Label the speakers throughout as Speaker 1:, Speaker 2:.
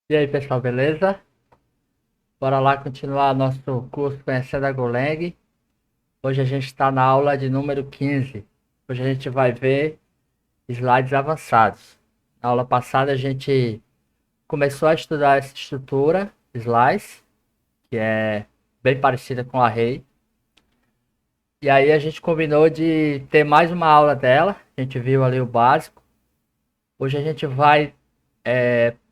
Speaker 1: E aí, pessoal, beleza? Bora lá continuar nosso curso Conhecendo a Golang. Hoje a gente está na aula de número 15. Hoje a gente vai ver slides avançados. Na aula passada a gente começou a estudar essa estrutura slice, que é bem parecida com array. E aí a gente combinou de ter mais uma aula dela. A gente viu ali o básico. Hoje a gente vai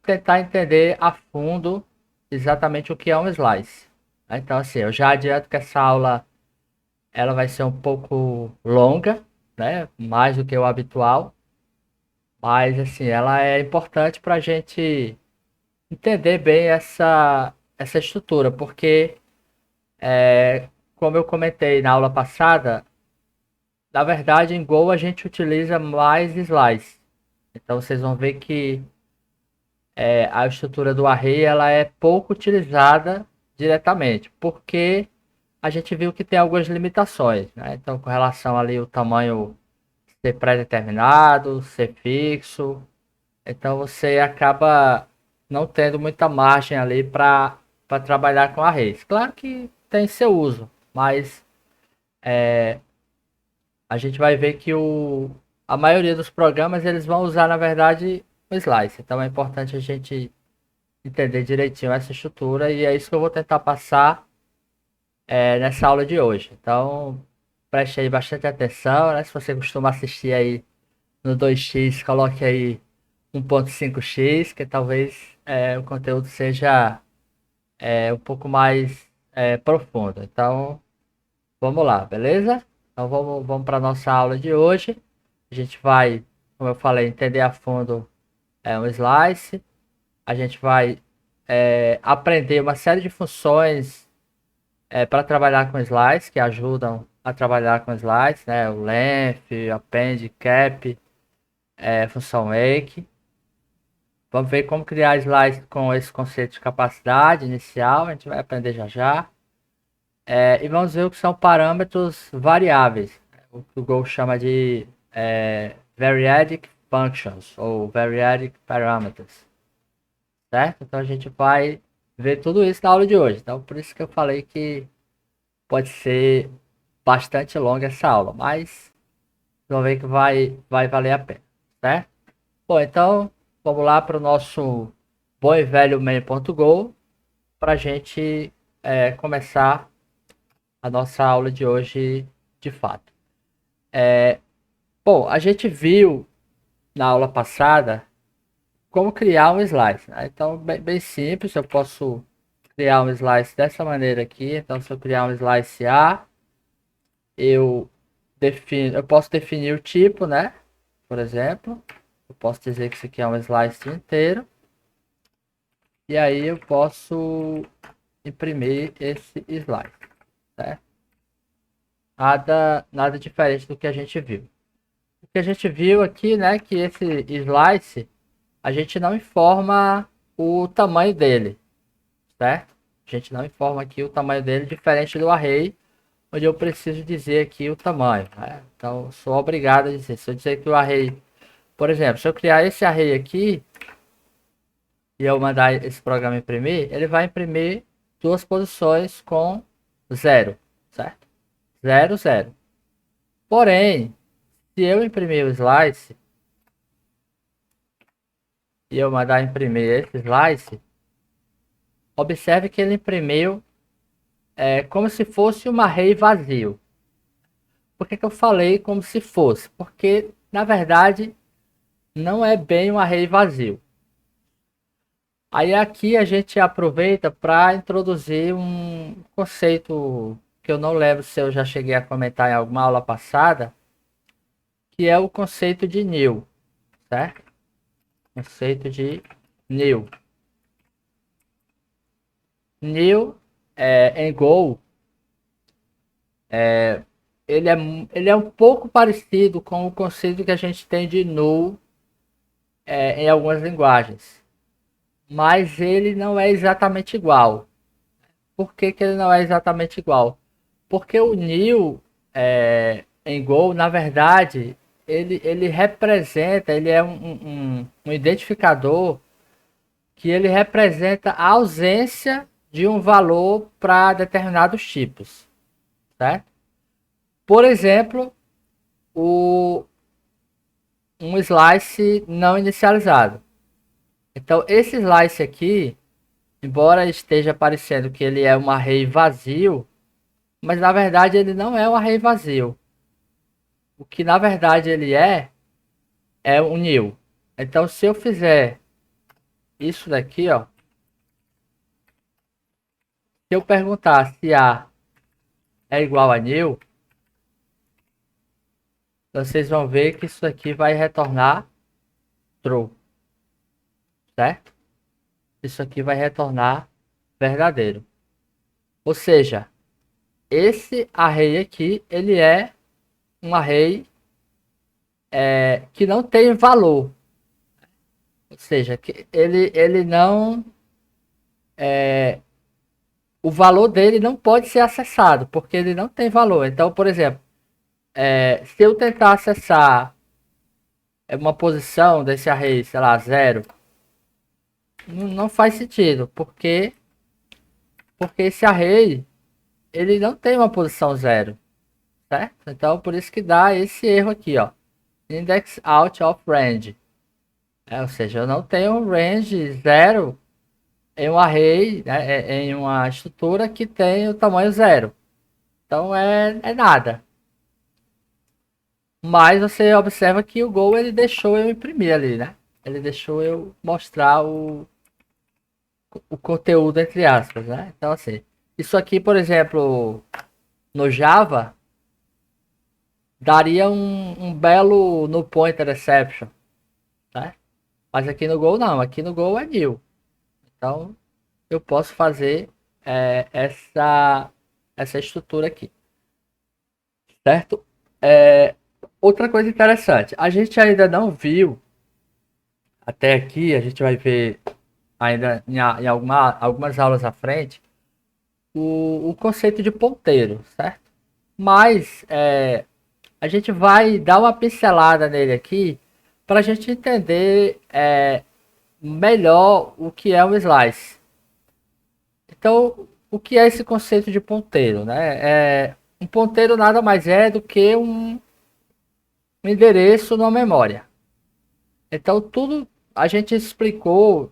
Speaker 1: tentar entender a fundo exatamente o que é um slice. Então, assim, eu já adianto que essa aula ela vai ser um pouco longa, né? Mais do que o habitual, mas assim, ela é importante para a gente entender bem essa estrutura, porque, como eu comentei na aula passada, na verdade em Go a gente utiliza mais slice. Então vocês vão ver que a estrutura do array ela é pouco utilizada diretamente, porque a gente viu que tem algumas limitações, né? Então, com relação ali o tamanho ser pré-determinado, ser fixo, então você acaba não tendo muita margem ali para trabalhar com arrays. Claro que tem seu uso, mas a gente vai ver que a maioria dos programas eles vão usar na verdade o slice. Então é importante a gente entender direitinho essa estrutura e é isso que eu vou tentar passar nessa aula de hoje. Então, preste aí bastante atenção, né? Se você costuma assistir aí no 2x, coloque aí 1.5x, que talvez o conteúdo seja um pouco mais profundo. Então, vamos lá, beleza? Então, vamos para a nossa aula de hoje. A gente vai, como eu falei, entender a fundo um slice. A gente vai aprender uma série de funções para trabalhar com slides, que ajudam a trabalhar com slides, né? O length, append, cap, função make. Vamos ver como criar slides com esse conceito de capacidade inicial, a gente vai aprender já já. E vamos ver o que são parâmetros variáveis, o que o Go chama de variadic functions ou variadic parameters, certo? Então a gente vai ver tudo isso na aula de hoje. Então por isso que eu falei que pode ser bastante longa essa aula, mas vamos ver que vai valer a pena, certo? Bom, então vamos lá para o nosso bom e velho main.go para a gente começar a nossa aula de hoje de fato. Bom, a gente viu na aula passada como criar um slice, né? Então, bem simples, eu posso criar um slice dessa maneira aqui. Então, se eu criar um slice A, eu eu posso definir o tipo, né? Por exemplo, eu posso dizer que isso aqui é um slice inteiro. E aí eu posso imprimir esse slide, certo? Nada diferente do que a gente viu. O que a gente viu aqui, né, que esse slice, a gente não informa o tamanho dele, certo? A gente não informa aqui o tamanho dele, diferente do array, onde eu preciso dizer aqui o tamanho, né? Então, sou obrigado a dizer. Se eu dizer que o array, por exemplo, se eu criar esse array aqui e eu mandar esse programa imprimir, ele vai imprimir duas posições com zero, certo? Zero, zero. Porém, se eu imprimir o slice e eu mandar imprimir esse slice, observe que ele imprimiu como se fosse um array vazio. Por que eu falei como se fosse? Porque, na verdade, não é bem um array vazio. Aí aqui a gente aproveita para introduzir um conceito que eu não lembro se eu já cheguei a comentar em alguma aula passada, que é o conceito de new, certo? Conceito de new. New em Go, ele é, ele é um pouco parecido com o conceito que a gente tem de null em algumas linguagens, mas ele não é exatamente igual. Por que, que ele não é exatamente igual? Porque o new em Go, na verdade, ele representa, ele é um identificador que ele representa a ausência de um valor para determinados tipos, certo? Por exemplo, um slice não inicializado. Então, esse slice aqui, embora esteja parecendo que ele é um array vazio, mas na verdade ele não é um array vazio. O que na verdade ele é um new. Então, se eu fizer isso daqui, ó, se eu perguntar se A é igual a new, vocês vão ver que isso aqui vai retornar true, certo? Isso aqui vai retornar verdadeiro. Ou seja, esse array aqui, ele é um array que não tem valor. Ou seja, que ele não... o valor dele não pode ser acessado, porque ele não tem valor. Então, por exemplo, se eu tentar acessar uma posição desse array, sei lá, 0, não faz sentido, porque esse array ele não tem uma posição 0, certo? Então, por isso que dá esse erro aqui, ó, index out of range. Ou seja, eu não tenho um range 0 em um array, né, em uma estrutura que tem o tamanho 0. Então é nada. Mas você observa que o Go ele deixou eu imprimir ali, né? Ele deixou eu mostrar o conteúdo entre aspas, né? Então assim, isso aqui, por exemplo, no Java daria um belo no pointer exception, né? Mas aqui no Go não, aqui no Go é new. Então eu posso fazer essa estrutura aqui, certo? Outra coisa interessante, a gente ainda não viu até aqui, a gente vai ver ainda em algumas aulas à frente o conceito de ponteiro, certo? Mas a gente vai dar uma pincelada nele aqui para a gente entender melhor o que é um slice. Então, o que é esse conceito de ponteiro, né? Um ponteiro nada mais é do que um endereço na memória. Então, tudo a gente explicou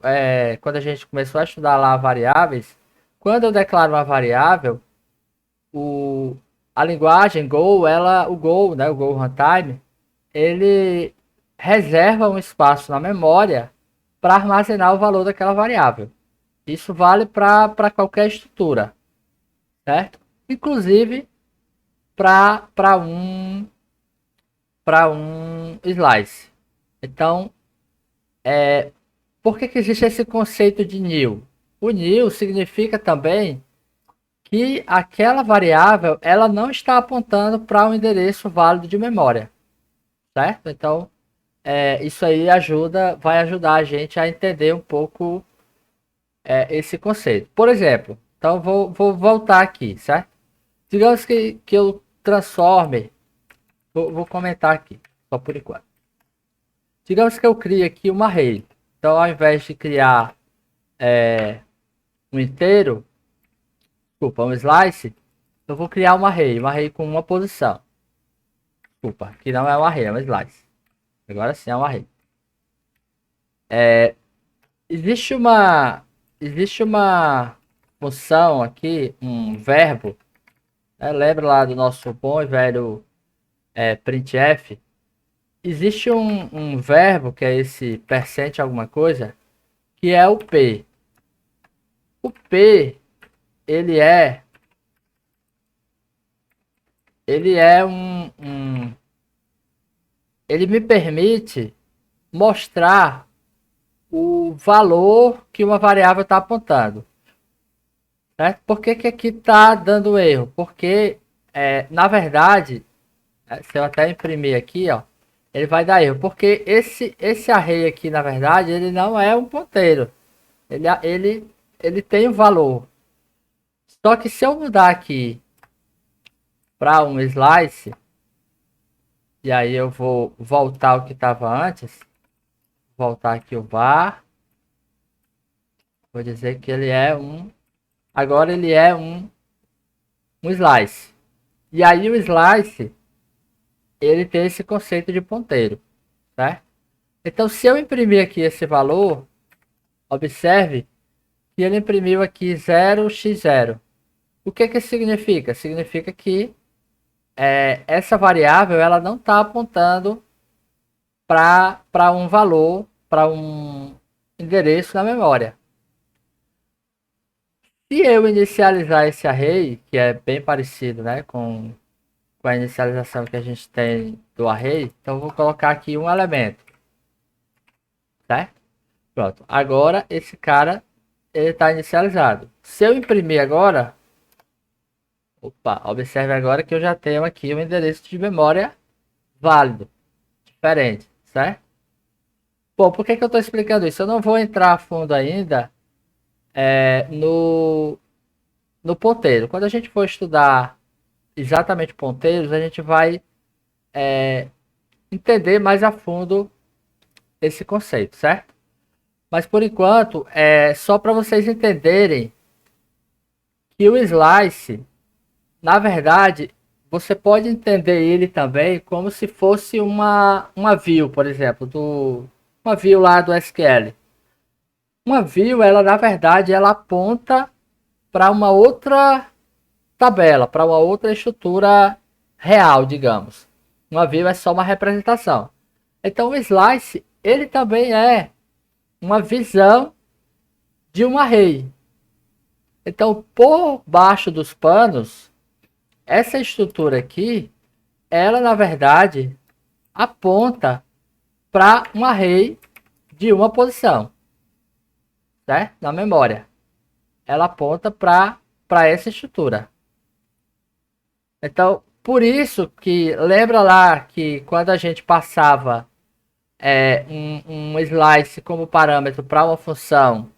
Speaker 1: quando a gente começou a estudar lá variáveis. Quando eu declaro uma variável, a linguagem Go, o Go, né, o Go Runtime, ele reserva um espaço na memória para armazenar o valor daquela variável. Isso vale para qualquer estrutura, certo? Inclusive para um slice. Então, por que existe esse conceito de new? O new significa também que aquela variável ela não está apontando para um endereço válido de memória, certo? Então, isso aí vai ajudar a gente a entender um pouco esse conceito. Por exemplo, então vou voltar aqui, certo? Digamos que eu transforme, vou comentar aqui, só por enquanto. Digamos que eu crie aqui uma array. Então, ao invés de criar um inteiro, desculpa, um slice, eu vou criar uma array com uma posição. Desculpa, que não é um array, é um slice. Agora sim é um array. Existe uma função aqui, um verbo, lembra lá do nosso bom e velho printf? Existe um verbo que é esse percent alguma coisa, que é o p. O p, ele é ele me permite mostrar o valor que uma variável está apontando. Certo? Por que aqui está dando erro? Porque, na verdade, se eu até imprimir aqui, ó, ele vai dar erro. Porque esse array aqui, na verdade, ele não é um ponteiro. Ele tem um valor. Só que se eu mudar aqui para um slice, e aí eu vou voltar ao que estava antes, voltar aqui o var, Vou dizer que ele é um... Agora ele é um slice. E aí o slice, ele tem esse conceito de ponteiro, certo? Então se eu imprimir aqui esse valor, observe que ele imprimiu aqui 0x0. O que que significa? Significa que essa variável ela não está apontando para um valor, para um endereço na memória. Se eu inicializar esse array, que é bem parecido, né, com a inicialização que a gente tem do array, então eu vou colocar aqui um elemento, certo? Pronto. Agora esse cara ele está inicializado. Se eu imprimir agora, opa, observe agora que eu já tenho aqui um endereço de memória válido, diferente, certo? Bom, por que que eu estou explicando isso? Eu não vou entrar a fundo ainda no ponteiro. Quando a gente for estudar exatamente ponteiros, a gente vai entender mais a fundo esse conceito, certo? Mas por enquanto, é só para vocês entenderem que o slice, na verdade, você pode entender ele também como se fosse uma view, por exemplo, uma view lá do SQL. Uma view, ela na verdade, ela aponta para uma outra tabela, para uma outra estrutura real, digamos. Uma view é só uma representação. Então o slice, ele também é uma visão de um array. Então, por baixo dos panos, essa estrutura aqui, ela na verdade aponta para um array de uma posição, certo? Na memória. Ela aponta para essa estrutura. Então, por isso que lembra lá que quando a gente passava um slice como parâmetro para uma função,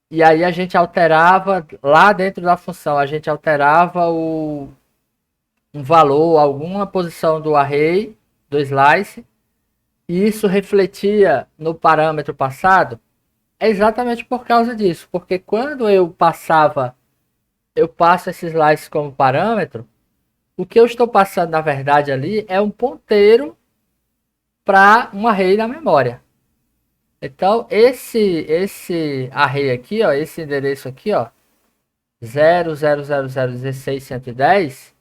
Speaker 1: e aí a gente alterava lá dentro da função, a gente alterava um valor, alguma posição do array, do slice, e isso refletia no parâmetro passado, é exatamente por causa disso, porque quando eu passo esse slice como parâmetro, o que eu estou passando na verdade ali é um ponteiro para um array na memória. Então esse array aqui, ó, esse endereço aqui, ó, 000016110,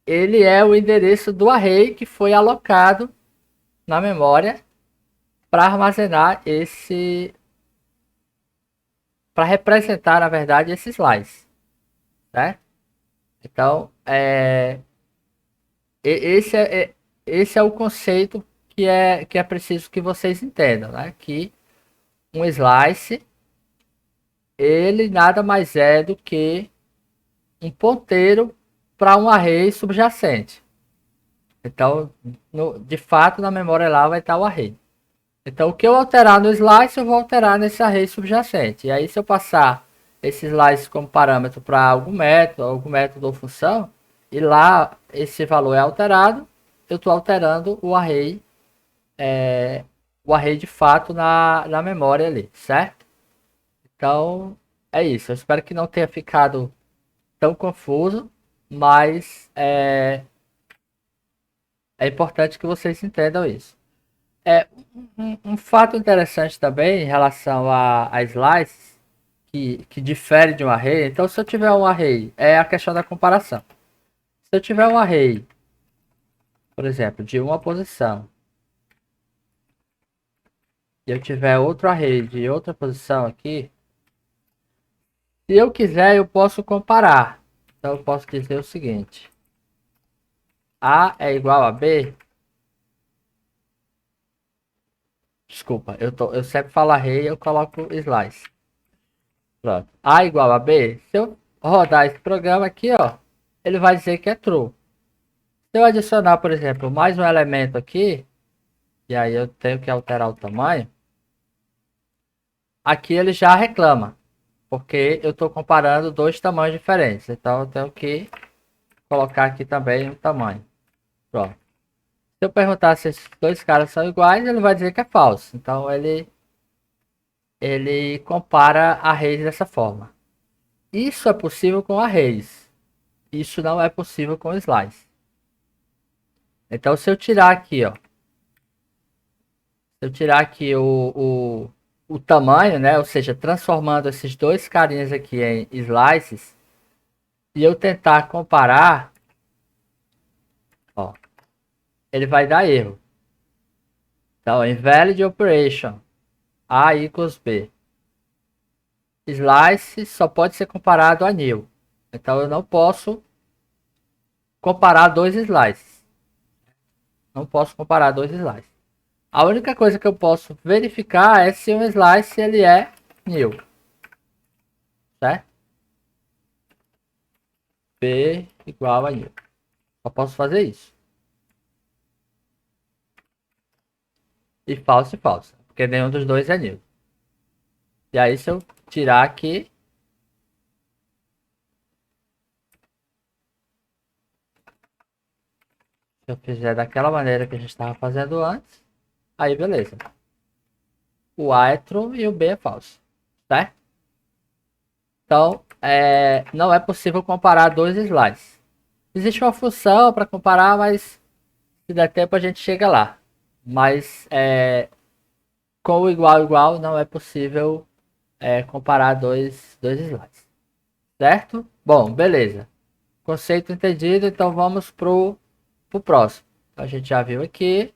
Speaker 1: ele é o endereço do array que foi alocado na memória para armazenar para representar na verdade esse slice, né? Então esse esse é o conceito que é preciso que vocês entendam, né? Que um slice ele nada mais é do que um ponteiro para um array subjacente. Então, de fato, na memória lá vai estar o array. Então, o que eu alterar no slice, eu vou alterar nesse array subjacente. E aí, se eu passar esse slice como parâmetro para algum método ou função, e lá esse valor é alterado, eu estou alterando o array de fato na memória ali, certo? Então, é isso. Eu espero que não tenha ficado tão confuso, mas é importante que vocês entendam isso. Um fato interessante também em relação a slices, que difere de um array. Então, se eu tiver um array, é a questão da comparação. Se eu tiver um array, por exemplo, de uma posição, e eu tiver outro array de outra posição aqui, se eu quiser, eu posso comparar. Então, eu posso dizer o seguinte: A é igual a B. Desculpa, eu sempre falo array, eu coloco slice. Pronto. A igual a B. Se eu rodar esse programa aqui, ó, ele vai dizer que é true. Se eu adicionar, por exemplo, mais um elemento aqui, e aí eu tenho que alterar o tamanho, aqui ele já reclama, porque eu estou comparando dois tamanhos diferentes. Então eu tenho que colocar aqui também o tamanho. Pronto. Se eu perguntar se esses dois caras são iguais, ele vai dizer que é falso. Então ele compara arrays dessa forma. Isso é possível com arrays. Isso não é possível com slice. Então, se eu tirar aqui, ó, se eu tirar aqui o tamanho, né? Ou seja, transformando esses dois carinhas aqui em slices, e eu tentar comparar, ó, ele vai dar erro. Então, invalid operation, A equals B. Slice só pode ser comparado a new. Então, eu não posso comparar dois slices. Não posso comparar dois slices. A única coisa que eu posso verificar é se um slice ele é new. Certo? B igual a new. Só posso fazer isso. E false e false. Porque nenhum dos dois é new. E aí se eu tirar aqui. Se eu fizer daquela maneira que a gente estava fazendo antes. Aí beleza. O A é true e o B é falso. Certo? Então, não é possível comparar dois slides. Existe uma função para comparar, mas se der tempo a gente chega lá. Mas com o igual não é possível comparar dois slides. Certo? Bom, beleza. Conceito entendido, então vamos pro próximo. A gente já viu aqui.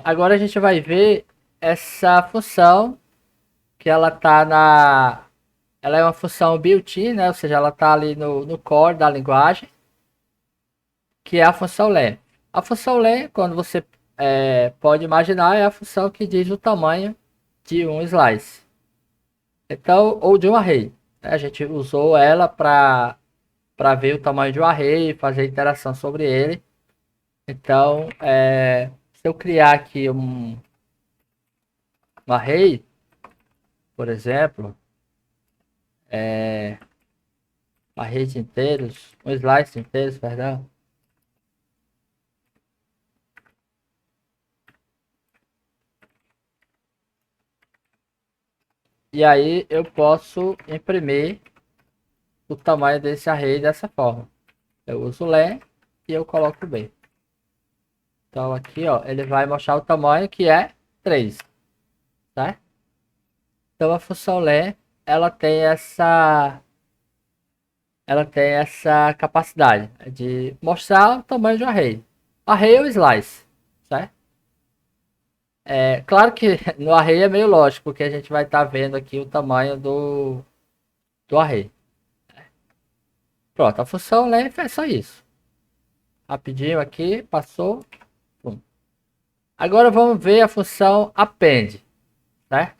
Speaker 1: Agora a gente vai ver essa função que ela tá na... Ela é uma função built-in, né? Ou seja, ela tá ali no core da linguagem, que é a função len. A função len, quando você pode imaginar, é a função que diz o tamanho de um slice. Então, ou de um array. A gente usou ela para ver o tamanho de um array, fazer interação sobre ele. Então, se eu criar aqui um array, por exemplo, array de inteiros, um slice de inteiros, perdão. E aí eu posso imprimir o tamanho desse array dessa forma. Eu uso len e eu coloco B. Então aqui, ó, ele vai mostrar o tamanho que é 3, tá? Então a função len, ela tem essa capacidade de mostrar o tamanho de um array. Array ou slice, certo? Claro que no array é meio lógico, porque a gente vai estar vendo aqui o tamanho do array. Pronto, a função length é só isso. Rapidinho aqui, passou. Pum. Agora vamos ver a função append, né?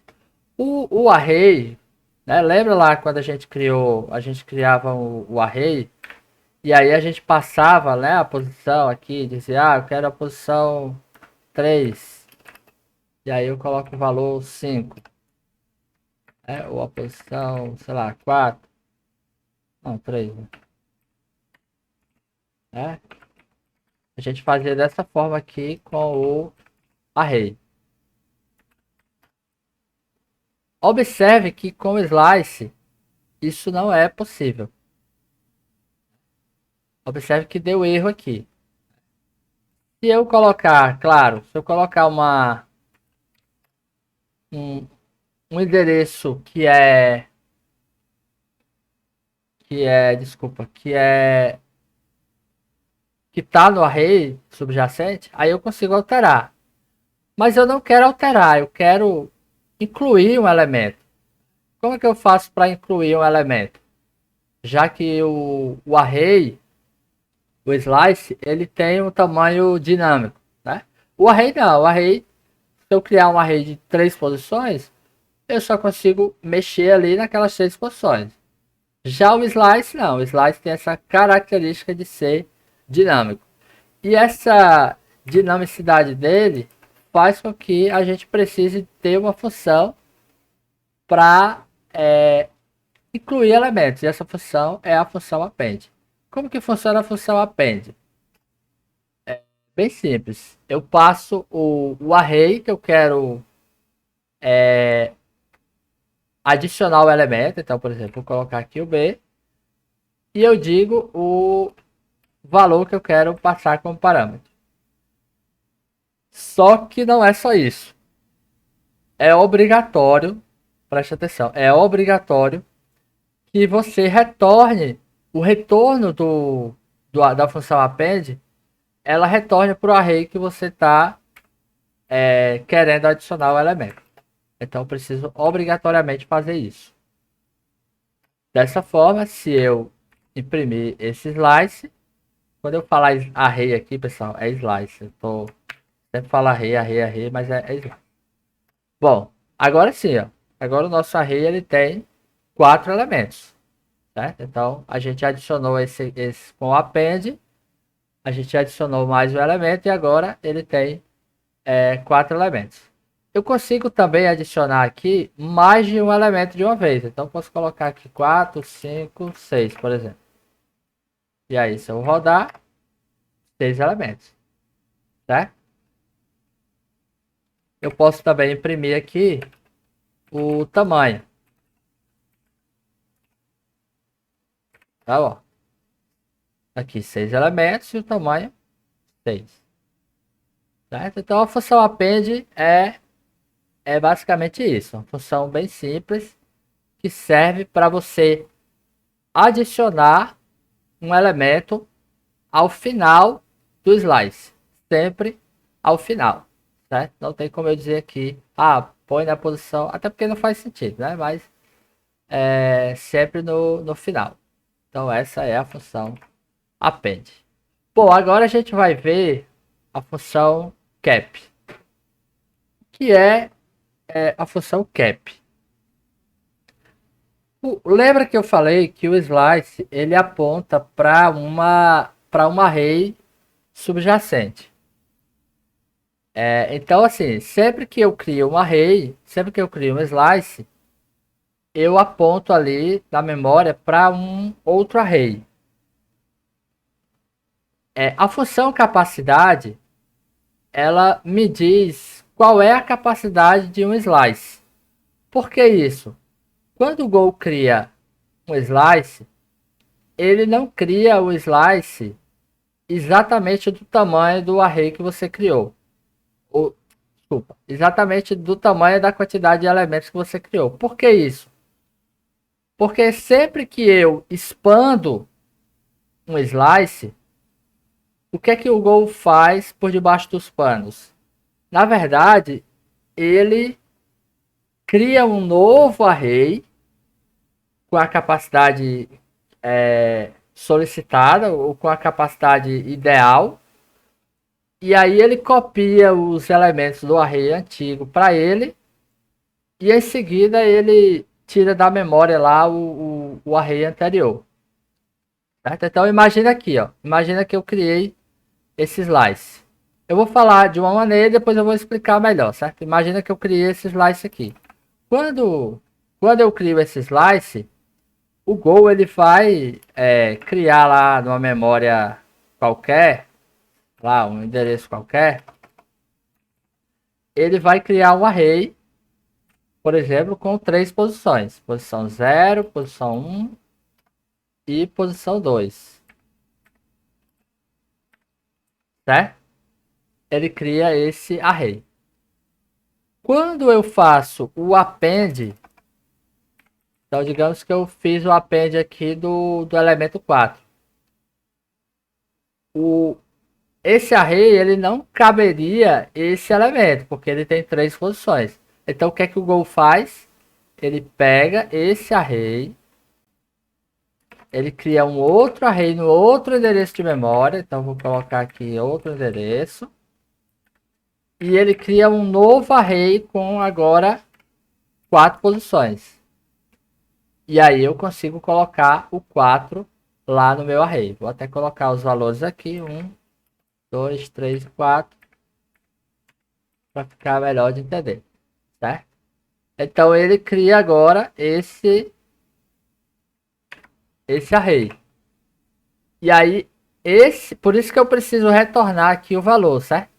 Speaker 1: O array, né? Lembra lá quando a gente criava o array, e aí a gente passava, né, a posição aqui, dizia, eu quero a posição 3. E aí eu coloco o valor 5. Ou a posição, sei lá, 4. Não, 3, né? A gente fazia dessa forma aqui com o array. Observe que com o slice isso não é possível. Observe que deu erro aqui. Se eu colocar, claro, se eu colocar um endereço desculpa, que tá no array subjacente, aí eu consigo alterar. Mas eu não quero alterar, eu quero incluir um elemento. Como é que eu faço para incluir um elemento? Já que o array, o slice, ele tem um tamanho dinâmico, né? O array não, o array, se eu criar um array de 3 posições, eu só consigo mexer ali naquelas 3 posições. Já o slice não, o slice tem essa característica de ser dinâmico. E essa dinamicidade dele faz com que a gente precise ter uma função para incluir elementos. E essa função é a função append. Como que funciona a função append? Bem simples. Eu passo o array que eu quero adicionar o elemento. Então, por exemplo, vou colocar aqui o B e eu digo o valor que eu quero passar como parâmetro. Só que não é só isso. É obrigatório, preste atenção, é obrigatório que você retorne o retorno da função append, ela retorne para o array que você está querendo adicionar o elemento. Então eu preciso obrigatoriamente fazer isso. Dessa forma, se eu imprimir esse slice, quando eu falar array aqui, pessoal, é slice. Eu sempre falo array, mas é slice. Bom, agora sim, ó. Agora o nosso array ele tem 4 elementos, certo? Então a gente adicionou esse com o append, a gente adicionou mais um elemento e agora ele tem 4 elementos. Eu consigo também adicionar aqui mais de um elemento de uma vez. Então posso colocar aqui 4, 5, 6, por exemplo. E aí, se eu rodar, 6 elementos, certo? Eu posso também imprimir aqui o tamanho. Tá, ó. Aqui 6 elementos e o tamanho 6. Certo? Então a função append é basicamente isso. Uma função bem simples que serve para você adicionar um elemento ao final do slice. Sempre ao final. Certo? Não tem como eu dizer aqui, põe na posição, até porque não faz sentido, né? Mas sempre no final. Então essa é a função append. Bom, agora a gente vai ver a função cap, que é a função cap. Lembra que eu falei que o slice ele aponta para um array subjacente. Então, assim, sempre que eu crio um array, sempre que eu crio um slice, eu aponto ali na memória para um outro array. A função capacidade, ela me diz qual é a capacidade de um slice. Por que isso? Quando o Go cria um slice, ele não cria o slice exatamente do tamanho do array que você criou. Desculpa, exatamente do tamanho da quantidade de elementos que você criou. Por que isso? Porque sempre que eu expando um slice, o que é que o Go faz por debaixo dos panos? Na verdade, ele cria um novo array com a capacidade solicitada ou com a capacidade ideal. E aí ele copia os elementos do array antigo para ele. E em seguida ele tira da memória lá o array anterior. Certo? Então imagina aqui, ó. Imagina que eu criei esse slice. Eu vou falar de uma maneira e depois eu vou explicar melhor, certo? Imagina que eu criei esse slice aqui. Quando eu crio esse slice, o Go ele vai criar lá numa memória qualquer, lá um endereço qualquer, ele vai criar um array, por exemplo, com 3 posições. Posição 0, posição 1 e posição 2. Certo? Ele cria esse array. Quando eu faço o append, então digamos que eu fiz o append aqui do elemento 4. Esse array ele não caberia esse elemento, porque ele tem 3 posições. Então o que é que o Go faz? Ele pega esse array, ele cria um outro array no outro endereço de memória. Então vou colocar aqui outro endereço. E ele cria um novo array com agora 4 posições. E aí eu consigo colocar o 4 lá no meu array. Vou até colocar os valores aqui. 1, 2, 3, 4. Para ficar melhor de entender. Certo? Então ele cria agora esse array. E aí, por isso que eu preciso retornar aqui o valor, certo?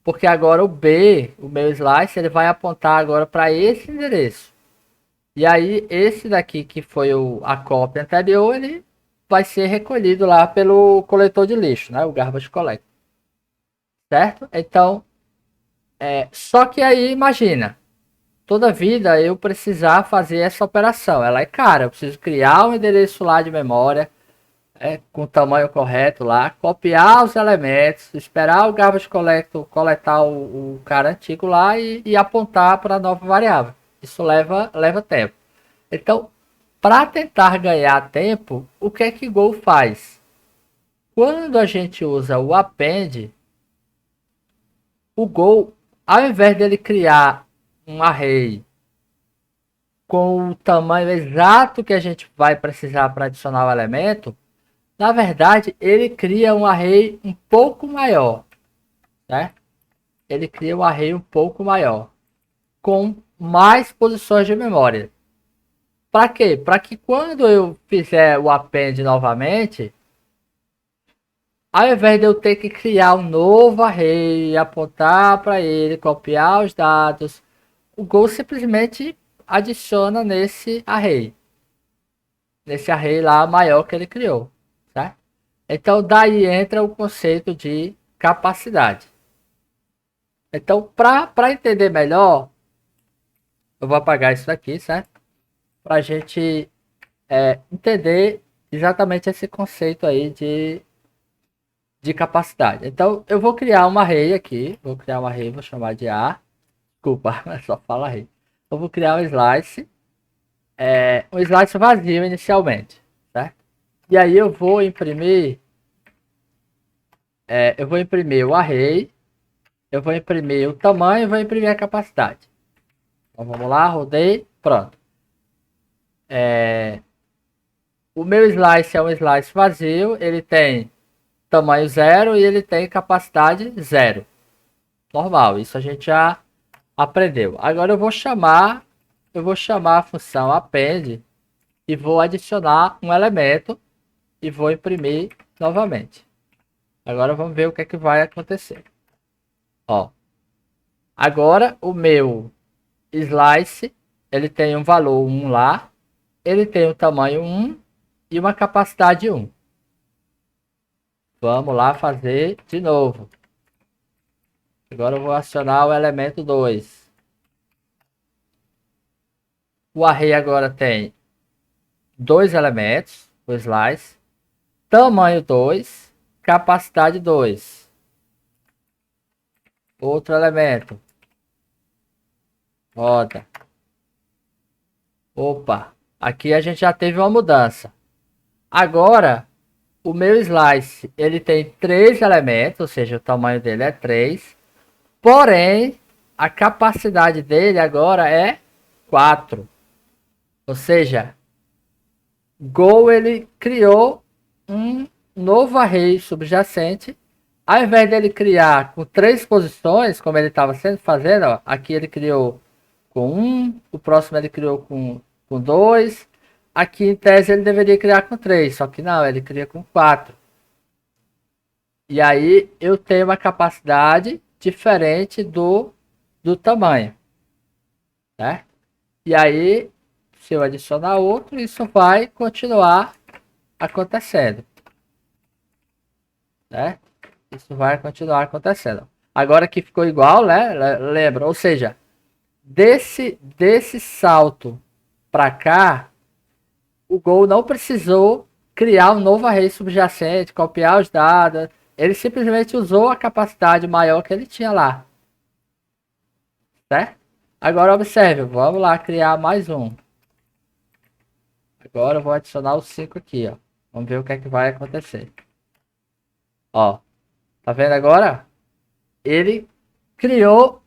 Speaker 1: Porque agora o B, o meu slice, ele vai apontar agora para esse endereço. E aí esse daqui que foi a cópia anterior, ele vai ser recolhido lá pelo coletor de lixo, né? O garbage collector. Certo? Então, só que aí imagina, toda vida eu precisar fazer essa operação. Ela é cara, eu preciso criar um endereço lá de memória, com o tamanho correto lá, copiar os elementos, esperar o garbage collector coletar o cara antigo lá e apontar para a nova variável. Isso leva tempo. Então, para tentar ganhar tempo, o que é que Go faz? Quando a gente usa o append, o Go, ao invés dele criar um array com o tamanho exato que a gente vai precisar para adicionar o elemento, na verdade ele cria um array um pouco maior, né? Ele cria um array um pouco maior, com mais posições de memória. Para quê? Para que quando eu fizer o append novamente, ao invés de eu ter que criar um novo array, apontar para ele, copiar os dados, o Go simplesmente adiciona nesse array lá maior que ele criou, tá? Então daí entra o conceito de capacidade. Então, para entender melhor, eu vou apagar isso daqui, certo? Para a gente entender exatamente esse conceito aí de capacidade. Então, eu vou criar uma array aqui. Vou criar uma array, vou chamar de A. Desculpa, só fala array. Eu vou criar um slice. Um slice vazio inicialmente, certo? E aí eu vou imprimir. Eu vou imprimir o array. Eu vou imprimir o tamanho e vou imprimir a capacidade. Então vamos lá, rodei, pronto. O meu slice é um slice vazio. Ele tem tamanho 0 e ele tem capacidade 0. Normal, isso a gente já aprendeu. Agora eu vou chamar a função append e vou adicionar um elemento e vou imprimir novamente. Agora vamos ver o que é que vai acontecer. Ó, agora o meu slice, ele tem um valor 1 lá, ele tem um tamanho 1 e uma capacidade 1. Vamos lá fazer de novo. Agora eu vou acionar o elemento 2. O array agora tem 2 elementos, o slice, tamanho 2, capacidade 2. Outro elemento. Roda. Opa, aqui a gente já teve uma mudança. Agora, o meu slice, ele tem 3 elementos, ou seja, o tamanho dele é 3. Porém, a capacidade dele agora é 4. Ou seja, Go ele criou um novo array subjacente. Ao invés dele criar com 3 posições, como ele estava sempre fazendo, ó, aqui ele criou com 1, o próximo ele criou com 2. Aqui em tese ele deveria criar com 3, só que não, ele cria com 4. E aí eu tenho uma capacidade diferente do tamanho, né? E aí, se eu adicionar outro, isso vai continuar acontecendo, né? Isso vai continuar acontecendo. Agora que ficou igual, né? Lembra? Ou seja, desse salto para cá, o Go não precisou criar um novo array subjacente, copiar os dados. Ele simplesmente usou a capacidade maior que ele tinha lá, certo? Agora observe, vamos lá criar mais um. Agora eu vou adicionar o 5 aqui, ó. Vamos ver o que é que vai acontecer. Ó, tá vendo agora? Ele criou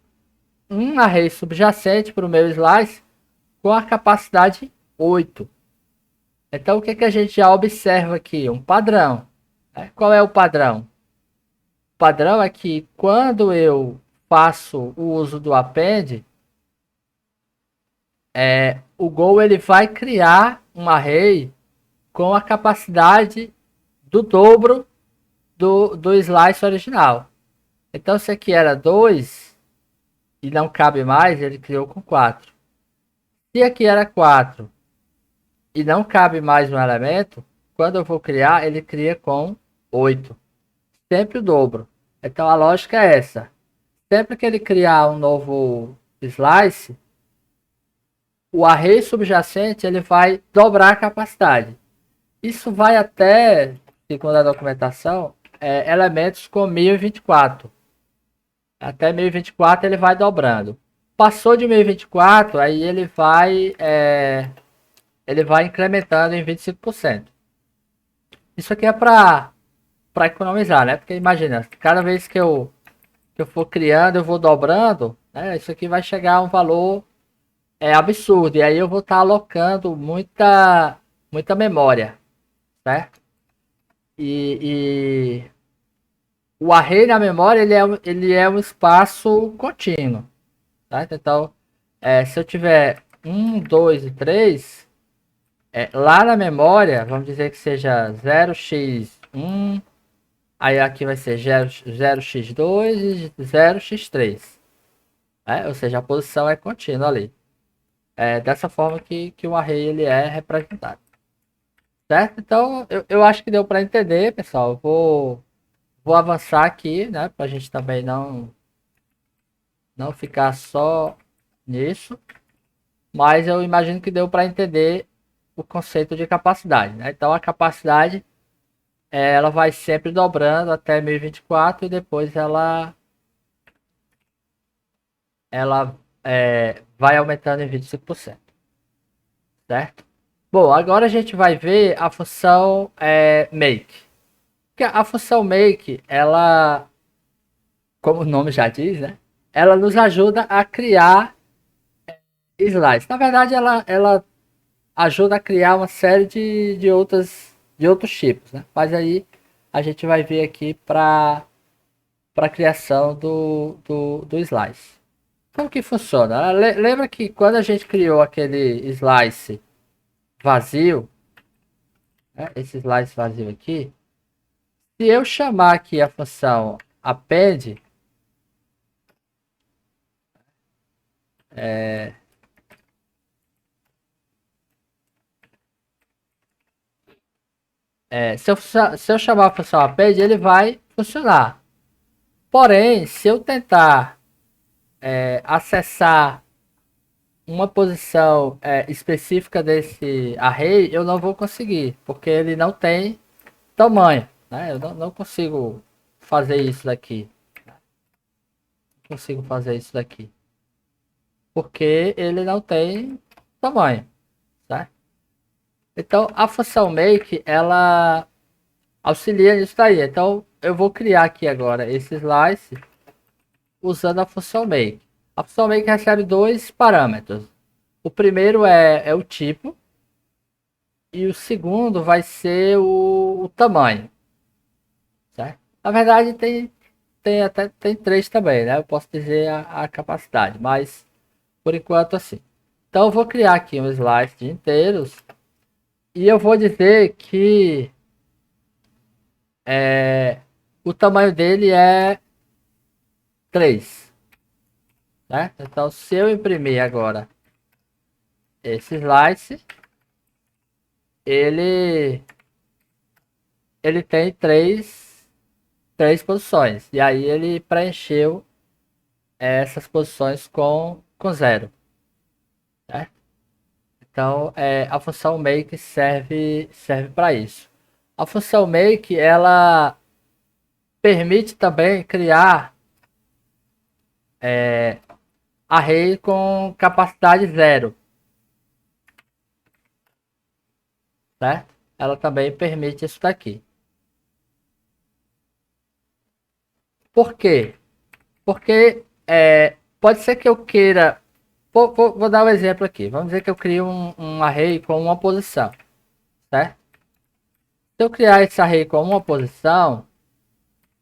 Speaker 1: um array subjacente para o meu slice com a capacidade 8. Então o que é que a gente já observa aqui? Um padrão, né? Qual é o padrão? O padrão é que quando eu faço o uso do append, o Go ele vai criar um array com a capacidade do dobro do slice original. Então, se aqui era 2 e não cabe mais, ele criou com 4. Se aqui era 4 e não cabe mais um elemento, quando eu vou criar, ele cria com 8. Sempre o dobro. Então, a lógica é essa. Sempre que ele criar um novo slice, o array subjacente ele vai dobrar a capacidade. Isso vai até, segundo a documentação, elementos com 1024. Até 1024 ele vai dobrando. Passou de 1024, aí ele vai incrementando em 25%. Isso aqui é para economizar, né? Porque imagina, cada vez que eu for criando, eu vou dobrando, né? Isso aqui vai chegar a um valor absurdo. E aí eu vou estar alocando muita memória, certo? E o array na memória ele é um espaço contínuo, certo? Então, se eu tiver 1, 2 e 3, lá na memória, vamos dizer que seja 0x1, aí aqui vai ser 0x2 e 0x3. Ou seja, a posição é contínua ali. É dessa forma que o array ele é representado. Certo? Então, eu acho que deu para entender, pessoal. Vou avançar aqui, né? Para a gente também não ficar só nisso. Mas eu imagino que deu para entender o conceito de capacidade, né? Então, a capacidade ela vai sempre dobrando até 1024 e depois ela vai aumentando em 25%. Certo? Bom, agora a gente vai ver a função make. Porque a função make, ela, como o nome já diz, né? Ela nos ajuda a criar slides. Na verdade, ela ajuda a criar uma série de outros tipos, né? Mas aí a gente vai ver aqui para a criação do slice. Como que funciona? Lembra que quando a gente criou aquele slice vazio, né? Esse slice vazio aqui, se eu chamar aqui a função append, se eu chamar a função append, ele vai funcionar. Porém, se eu tentar acessar uma posição específica desse array, eu não vou conseguir, porque ele não tem tamanho, né? Eu não consigo fazer isso daqui. Não consigo fazer isso daqui. Porque ele não tem tamanho, certo? Então, a função make, ela auxilia nisso daí. Então, eu vou criar aqui agora esse slice usando a função make. A função make recebe dois parâmetros. O primeiro é o tipo e o segundo vai ser o tamanho, certo? Na verdade, tem três também, né? Eu posso dizer a capacidade, mas por enquanto assim. Então, eu vou criar aqui um slice de inteiros e eu vou dizer que o tamanho dele é 3, né? Então, se eu imprimir agora esse slice, ele tem três posições. E aí ele preencheu essas posições com zero, né? Então, a função make serve para isso. A função make, ela permite também criar array com capacidade zero, certo? Ela também permite isso daqui. Por quê? Porque pode ser que eu queira. Vou dar um exemplo aqui. Vamos dizer que eu crio um array com uma posição, certo? Se eu criar esse array com uma posição,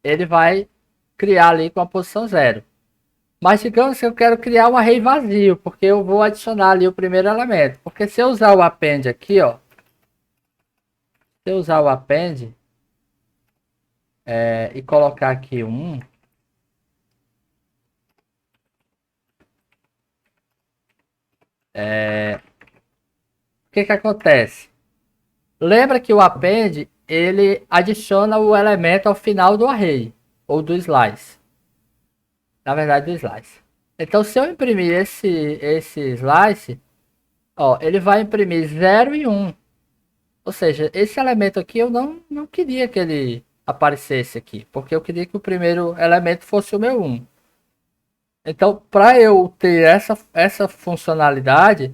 Speaker 1: ele vai criar ali com a posição zero. Mas digamos que eu quero criar um array vazio, porque eu vou adicionar ali o primeiro elemento. Porque se eu usar o append aqui, ó, se eu usar o append e colocar aqui um, O que que acontece? Lembra que o append ele adiciona o elemento ao final do array ou do slice. Na verdade, do slice. Então, se eu imprimir esse slice, ó, ele vai imprimir 0 e 1. Ou seja, esse elemento aqui eu não queria que ele aparecesse aqui, porque eu queria que o primeiro elemento fosse o meu 1. Então, para eu ter essa funcionalidade,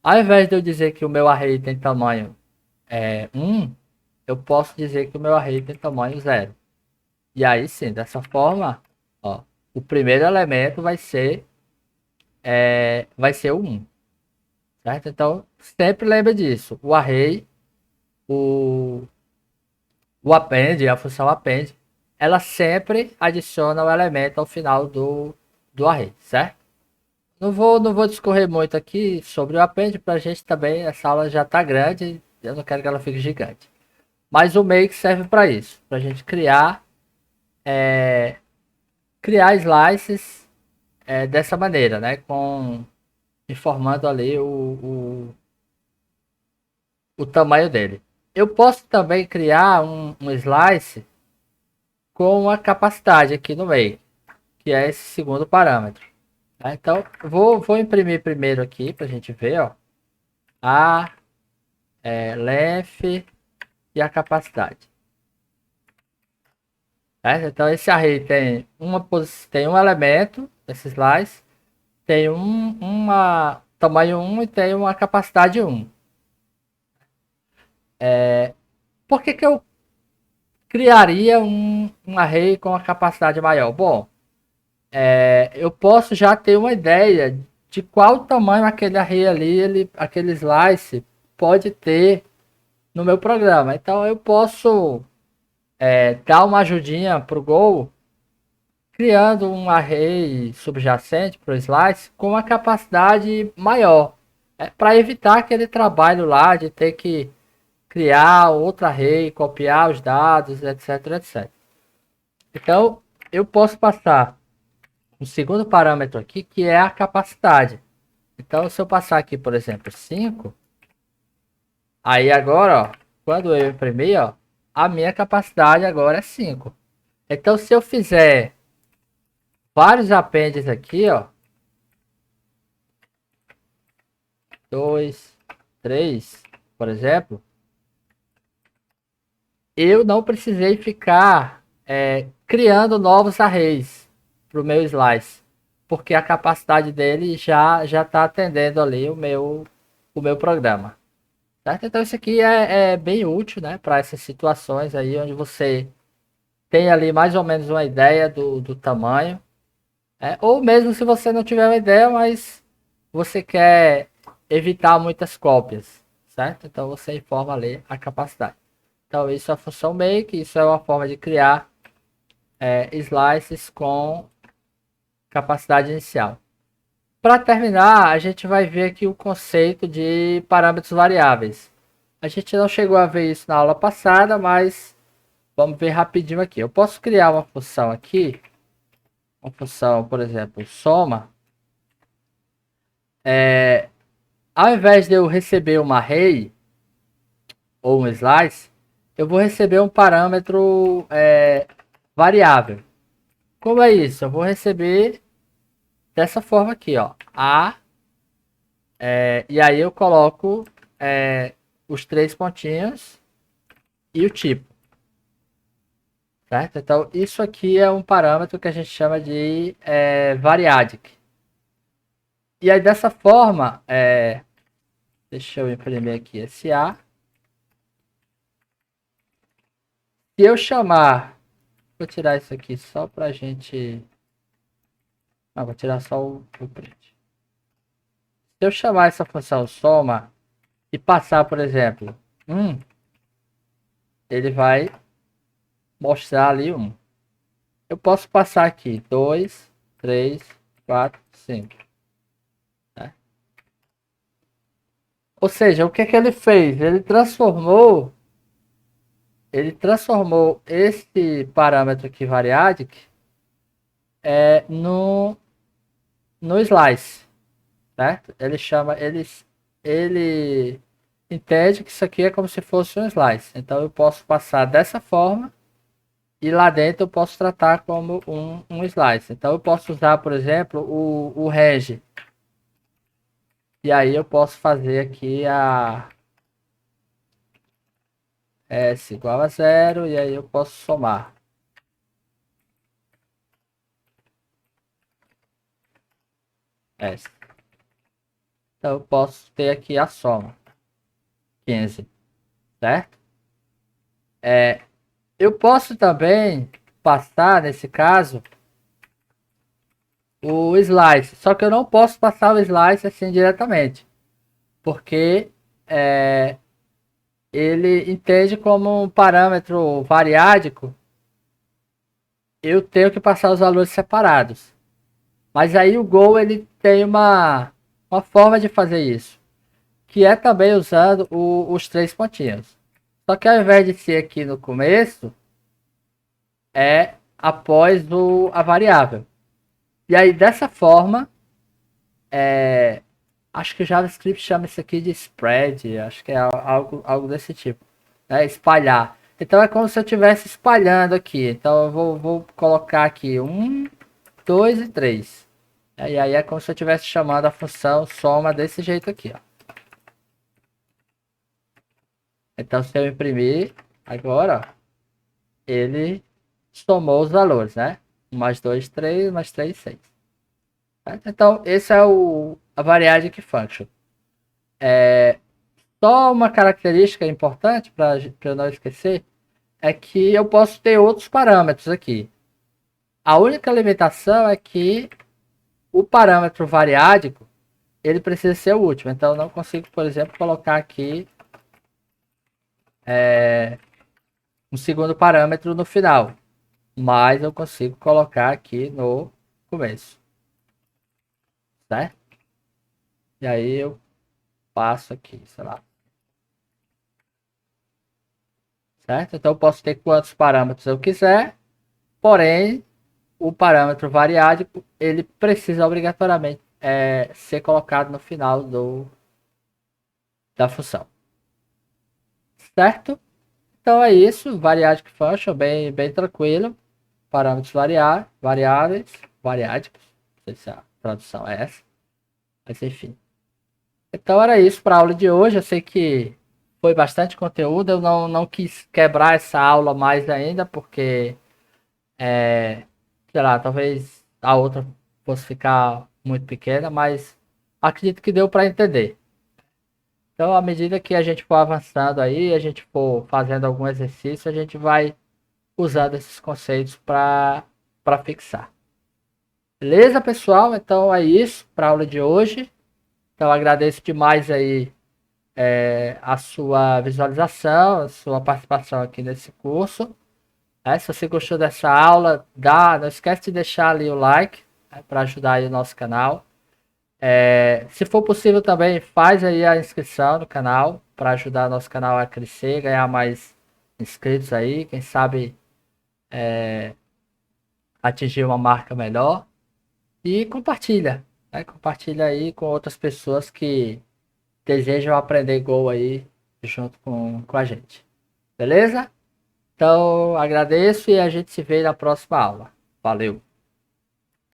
Speaker 1: ao invés de eu dizer que o meu array tem tamanho 1, eu posso dizer que o meu array tem tamanho 0. E aí sim, dessa forma, ó, o primeiro elemento vai ser o 1. Certo? Então, sempre lembre disso. O array, o, o append, a função append, ela sempre adiciona o elemento ao final do array, certo? Não vou discorrer muito aqui sobre o append, para a gente também, essa aula já está grande, eu não quero que ela fique gigante. Mas o make serve para isso, para a gente criar slices dessa maneira, né? Informando ali o tamanho dele. Eu posso também criar um slice com a capacidade aqui no meio, que é esse segundo parâmetro. Tá? Então, vou imprimir primeiro aqui para a gente ver, ó, a length e a capacidade. Certo? Então, esse array tem um elemento, esse slice, tem uma tamanho 1 e tem uma capacidade 1. Por que eu criaria um array com a capacidade maior? Bom, eu posso já ter uma ideia de qual tamanho aquele array ali, aquele slice pode ter no meu programa. Então eu posso dar uma ajudinha para o Go, criando um array subjacente para o slice com uma capacidade maior, para evitar aquele trabalho lá de ter que criar outro array, copiar os dados, etc, etc. Então, eu posso passar um segundo parâmetro aqui, que é a capacidade. Então, se eu passar aqui, por exemplo, 5, aí agora, ó, quando eu imprimir, ó, a minha capacidade agora é 5. Então, se eu fizer vários apêndices aqui, ó, 2, 3, por exemplo, eu não precisei ficar criando novos arrays para o meu slice, porque a capacidade dele já está atendendo ali o meu programa. Certo? Então isso aqui é bem útil, né, para essas situações aí onde você tem ali mais ou menos uma ideia do tamanho, ou mesmo se você não tiver uma ideia, mas você quer evitar muitas cópias, certo? Então você informa ali a capacidade. Então isso é a função make, isso é uma forma de criar slices com capacidade inicial. Para terminar, a gente vai ver aqui o conceito de parâmetros variáveis. A gente não chegou a ver isso na aula passada, mas vamos ver rapidinho aqui. Eu posso criar uma função aqui, uma função, por exemplo, soma. Ao invés de eu receber uma array ou um slice, eu vou receber um parâmetro variável. Como é isso? Eu vou receber dessa forma aqui, ó, e aí eu coloco os 3 pontinhos e o tipo. Certo? Então, isso aqui é um parâmetro que a gente chama de variadic. E aí, dessa forma, deixa eu imprimir aqui esse A. Se eu chamar, vou tirar isso aqui só para a gente... Não, vou tirar só o print. Se eu chamar essa função soma e passar, por exemplo, 1, ele vai mostrar ali 1. Eu posso passar aqui 2, 3, 4, 5. Ou seja, o que que ele fez? Ele transformou esse parâmetro aqui, variadic, no slice. certo? Ele entende que isso aqui é como se fosse um slice. Então eu posso passar dessa forma e lá dentro eu posso tratar como um slice. Então eu posso usar, por exemplo, o range. E aí eu posso fazer aqui a S igual a zero e aí eu posso somar. S. Então eu posso ter aqui a soma. 15, certo? Eu posso também passar, nesse caso, o slice. Só que eu não posso passar o slice assim diretamente. Porque ele entende como um parâmetro variádico. Eu tenho que passar os valores separados. Mas aí o Go ele tem uma forma de fazer isso. Que é também usando os três pontinhos. Só que ao invés de ser aqui no começo, é após a variável. E aí dessa forma, acho que o JavaScript chama isso aqui de spread, acho que é algo desse tipo. Né? Espalhar. Então é como se eu estivesse espalhando aqui. Então eu vou colocar aqui 1, 2 e 3. E aí é como se eu estivesse chamando a função soma desse jeito aqui. Ó. Então se eu imprimir agora, ó, ele somou os valores, né? 1 mais 2, 3, mais 3, 6. Então esse é a variadic function. Só uma característica importante para eu não esquecer é que eu posso ter outros parâmetros aqui. A única limitação é que o parâmetro variádico ele precisa ser o último. Então eu não consigo, por exemplo, colocar aqui um segundo parâmetro no final. Mas eu consigo colocar aqui no começo. Certo? E aí eu passo aqui, sei lá. Certo? Então eu posso ter quantos parâmetros eu quiser. Porém, o parâmetro variádico ele precisa obrigatoriamente ser colocado no final da função. Certo? Então é isso, variadic function, bem tranquilo. Parâmetros variáveis, variádicos. Não sei se a tradução é essa. Mas enfim. Então era isso para a aula de hoje. Eu sei que foi bastante conteúdo. Eu não quis quebrar essa aula mais ainda, porque sei lá, talvez a outra fosse ficar muito pequena, mas acredito que deu para entender. Então, à medida que a gente for avançando aí, a gente for fazendo algum exercício, a gente vai usando esses conceitos para fixar. Beleza, pessoal? Então é isso para a aula de hoje. Então agradeço demais aí a sua visualização, a sua participação aqui nesse curso. Se você gostou dessa aula, não esquece de deixar ali o like, né, para ajudar aí o nosso canal. Se for possível também, faz aí a inscrição no canal para ajudar nosso canal a crescer, ganhar mais inscritos aí, quem sabe atingir uma marca melhor. E compartilha, né? Compartilha aí com outras pessoas que desejam aprender Go aí junto com a gente. Beleza? Então agradeço e a gente se vê na próxima aula. Valeu!